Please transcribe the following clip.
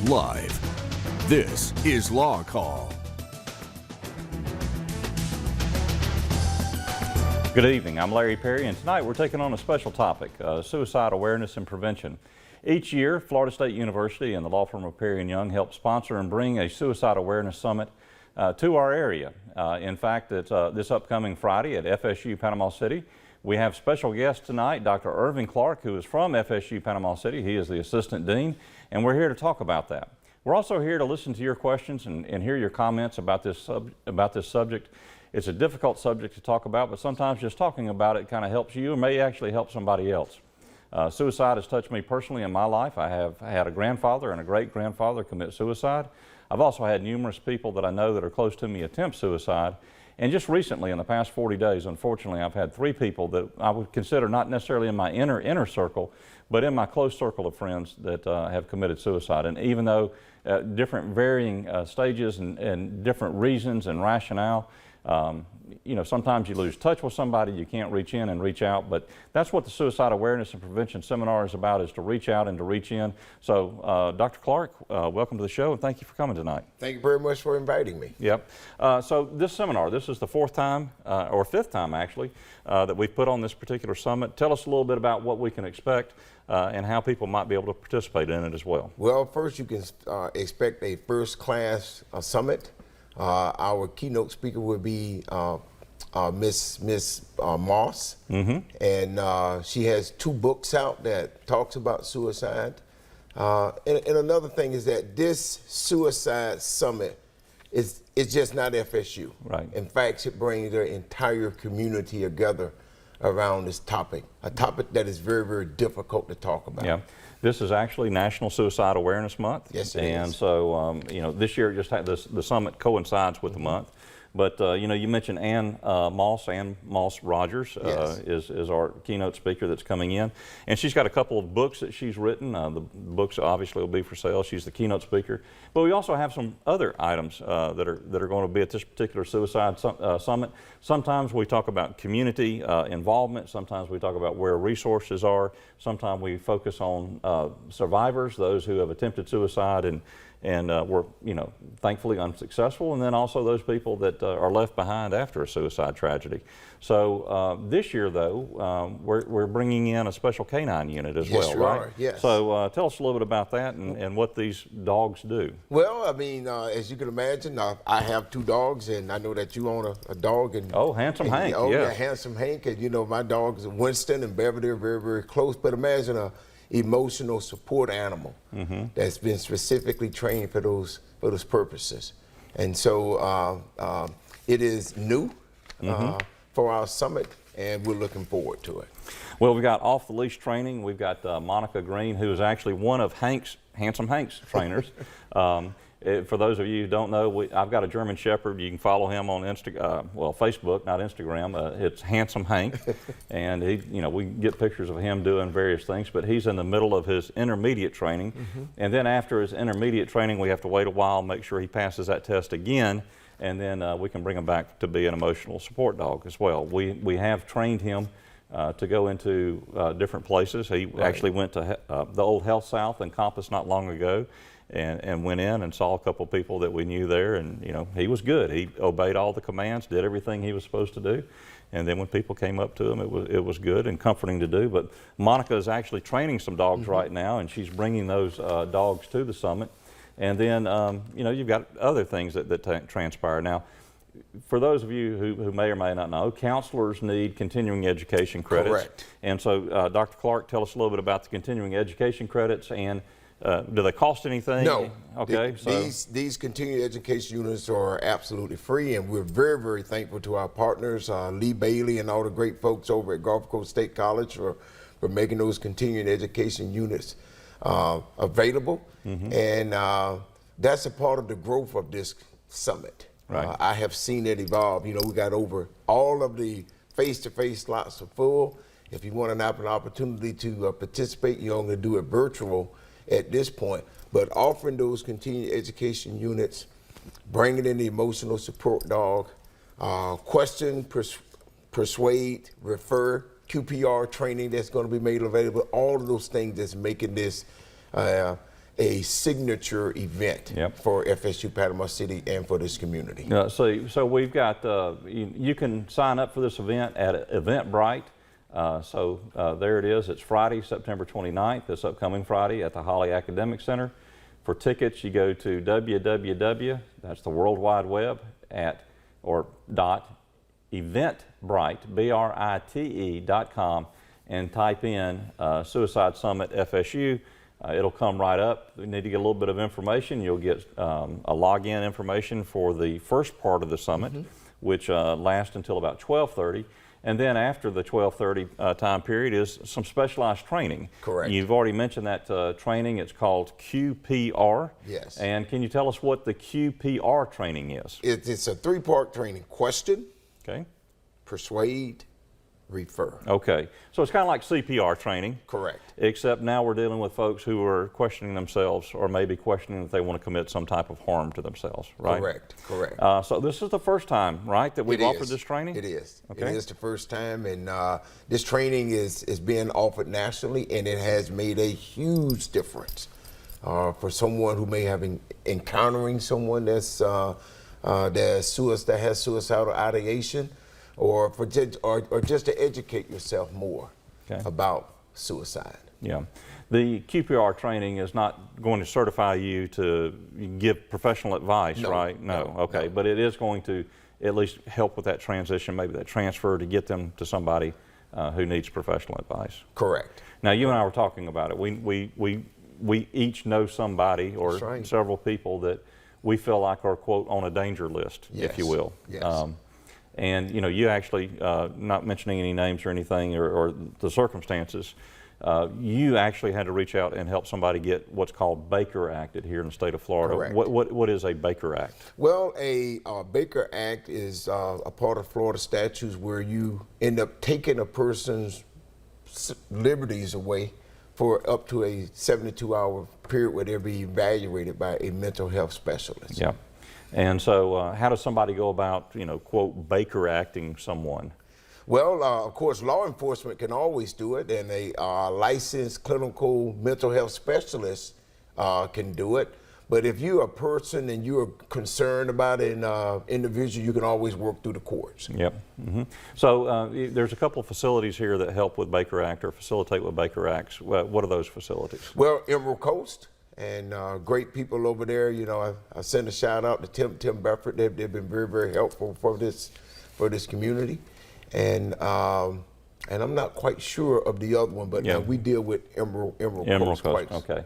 Live. This is Law Call. Good evening, I'm Larry Perry, and tonight we're taking on a special topic, suicide awareness and prevention. Each year, Florida State University and the law firm of Perry & Young help sponsor and bring a suicide awareness summit to our area. In fact, it's this upcoming Friday at FSU Panama City. We have special guest tonight, Dr. Irving Clark, who is from FSU Panama City. He is the Assistant Dean, and we're here to talk about that. We're also here to listen to your questions and hear your comments about this subject. It's a difficult subject to talk about, but sometimes just talking about it kind of helps you and may actually help somebody else. Suicide has touched me personally in my life. I have had a grandfather and a great-grandfather commit suicide. I've also had numerous people that I know that are close to me attempt suicide. And just recently, in the past 40 days, unfortunately, I've had 3 people that I would consider not necessarily in my inner circle, but in my close circle of friends that have committed suicide. And even though different varying stages and different reasons and rationale, you know, sometimes you lose touch with somebody, you can't reach in and reach out, but that's what the Suicide Awareness and Prevention Seminar is about, is to reach out and to reach in. So, Dr. Clark, welcome to the show, and thank you for coming tonight. Thank you very much for inviting me. Yep. So this seminar, this is the 4th time, or 5th time actually, that we've put on this particular summit. Tell us a little bit about what we can expect and how people might be able to participate in it as well. Well, first you can expect a first-class summit. Our keynote speaker will be Miss Moss, and she has 2 books out that talks about suicide. And another thing is that this suicide summit is just not FSU. Right. In fact, it brings the entire community together around this topic, a topic that is very, very difficult to talk about. Yeah. This is actually National Suicide Awareness Month. Yes, it and is. So, you know, this year just had the summit coincides with the month. But, you know, you mentioned Ann Moss Rogers Yes. is our keynote speaker that's coming in. And she's got a couple of books that she's written. The books obviously will be for sale. She's the keynote speaker. But we also have some other items that are going to be at this particular suicide summit. Sometimes we talk about community involvement. Sometimes we talk about where resources are. Sometimes we focus on survivors, those who have attempted suicide and were, you know, thankfully unsuccessful, and then also those people that are left behind after a suicide tragedy. So this year, though, we're bringing in a special canine unit as well, right? Are. Yes. So tell us a little bit about that and what these dogs do. Well, I mean, as you can imagine, I have 2 dogs, and I know that you own a dog. And oh, Handsome Hank. Oh, yes. yeah, Handsome Hank. And, you know, my dogs, Winston and Beverly, are very, very close. But imagine a emotional support animal that's been specifically trained for those purposes. And so it is new for our summit, and we're looking forward to it. Well, we've got off-the-leash training. We've got Monica Green, who is actually one of Handsome Hank's trainers. For those of you who don't know, I've got a German Shepherd. You can follow him on Facebook, not Instagram. It's Handsome Hank, and we get pictures of him doing various things. But he's in the middle of his intermediate training, and then after his intermediate training, we have to wait a while, make sure he passes that test again, and then we can bring him back to be an emotional support dog as well. We have trained him to go into different places. He actually went to the old Health South in Compass not long ago. And went in and saw a couple of people that we knew there, and you know, he was good. He obeyed all the commands, did everything he was supposed to do, and then when people came up to him, it was good and comforting to do. But Monica is actually training some dogs right now, and she's bringing those dogs to the summit. And then you know, you've got other things that transpire. Now, for those of you who may or may not know, counselors need continuing education credits. Correct. And so, Dr. Clark, tell us a little bit about the continuing education credits, and do they cost anything? No. Okay. These continuing education units are absolutely free, and we're very, very thankful to our partners, Lee Bailey and all the great folks over at Gulf Coast State College for making those continuing education units available. And that's a part of the growth of this summit. Right. I have seen it evolve. You know, we got over all of the face-to-face slots are full. If you want an opportunity to participate, you're only do it virtual at this point, but offering those continuing education units, bringing in the emotional support dog, question, persuade, refer, QPR training that's going to be made available, all of those things that's making this a signature event for FSU Panama City and for this community. So we've got, you can sign up for this event at Eventbrite. There it is. It's Friday, September 29th, this upcoming Friday at the Holly Academic Center. For tickets, you go to www, that's the World Wide Web, .eventbrite, BRITE.com, and type in Suicide Summit FSU. It'll come right up. We need to get a little bit of information. You'll get a login information for the first part of the summit, which lasts until about 12:30. And then after the 12:30 time period is some specialized training. Correct. You've already mentioned that training. It's called QPR. Yes. And can you tell us what the QPR training is? It's a three-part training: question, okay, persuade, refer. Okay, so it's kind of like CPR training. Correct. Except now we're dealing with folks who are questioning themselves, or maybe questioning that they want to commit some type of harm to themselves, right? Correct, correct. So this is the first time, right, that we've offered this training? It is. Okay. It is the first time, and this training is being offered nationally, and it has made a huge difference for someone who may have encountering someone that has suicidal ideation, or just to educate yourself more about suicide. Yeah. The QPR training is not going to certify you to give professional advice, right? No. Okay. No. But it is going to at least help with that transition, maybe that transfer, to get them to somebody who needs professional advice. Correct. Now, you and I were talking about it. We each know somebody or several people that we feel like are, quote, on a danger list, if you will. Yes. And you know, you actually, not mentioning any names or anything, or the circumstances, you actually had to reach out and help somebody get what's called Baker Acted here in the state of Florida. Correct. What is a Baker Act? Well, a Baker Act is a part of Florida statutes where you end up taking a person's liberties away for up to a 72-hour period where they'll be evaluated by a mental health specialist. Yeah. And so how does somebody go about, you know, quote, Baker acting someone? Well, of course, law enforcement can always do it, and a licensed clinical mental health specialist can do it. But if you're a person and you're concerned about an individual, you can always work through the courts. Yep. Mm-hmm. So there's a couple of facilities here that help with Baker Act or facilitate with Baker Acts. What are those facilities? Well, Emerald Coast. And great people over there. You know, I send a shout out to Tim Bedford. They've been very, very helpful for this community. And I'm not quite sure of the other one, but we deal with Emerald Coast quite. Okay.